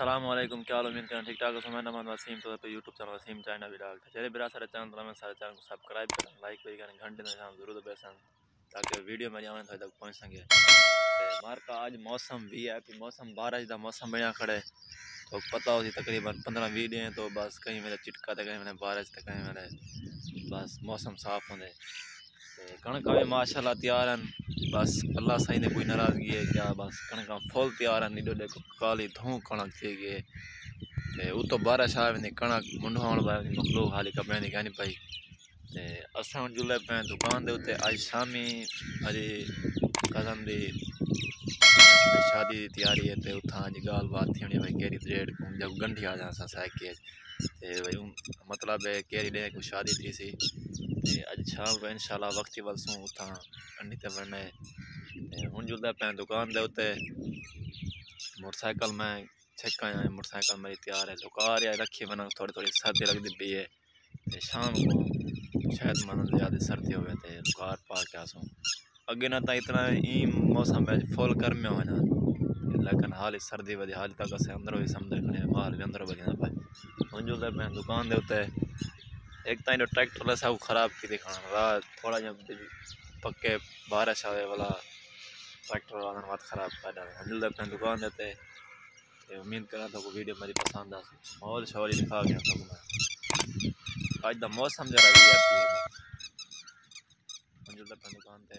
अस्सलामुअलैकुम, क्या हाल? उम्मीद करें ठीक ठाक हो। मैं नमन वसीम तो यूट्यूब चैनल वसीम चाइना भी डाल चले बिरा सारे चैनल में सारे चैनल को सब्सक्राइब करें, लाइक भी करें, घंटे निशान जरूर बेसन ताकि वीडियो मेरी आने तक पहुँच सके। मार का आज मौसम भी है कि मौसम बारिश का मौसम बढ़िया खड़े तो पता होती तकरीबन 15-20 दिन है तो बस कहीं मेरे चिटका तो कहीं मैंने बारिश तो कहीं मैंने बस मौसम साफ होने कणक भी माशाल्लाह तैयार हैं। बस अल्लाह सही ने कोई नाराज़गी है क्या? बस कणक फुल तैयार हैं। नीडो देखो काली धूं कणक थी गए उ तो बारिश आ वेंदी कणक मुंडवाण मखलूक हाली कपड़े की कहनी पई ते असां जुले पे दुकान दे उत्ते आज शामी अजी कज़न दी शादी की तैयारी है तो उतना अज गाल बात थी होनी भाई केरी डेट जब गंढी आ जा साइके भाई मतलब है केरी डे को शादी थी सी अज शाम को इंशाल्लाह वक्ती वलसूँ उतना अंडी ते बनने हूँ जुलदा पे दुकान दे उत्ते मोटरसाइकिल में छक्का आए मोटरसाइकिल मेरी तैयार है लुकार या रखी बना थोड़ी थोड़ी सर्दी लगती पी है शाम को शायद मन ज़्यादा सर्दी हो तो लुकार पा के आसूँ अगे ना तो इतना ई मौसम में फुल गर्मी हो ना लेकिन हाल ही सर्दी वधी हाल तक अस अंदरों ही समझ खड़े माल भी अंदरों बजना पाए हूँ जो मैं दुकान दे उत्ते एक तो ट्रैक्टर सब खराब की दिखाना रात थोड़ा जहा पक्के बारिश आवे वाला ट्रैक्टर वाला बात खराब कर डाले हंजुल अपने दुकान देते उम्मीद करा तो वीडियो मेरी पसंद आ मॉल शॉल दिखा गया था मैं आज का मौसम जरा भी है हंजुल अपने दुकान पे।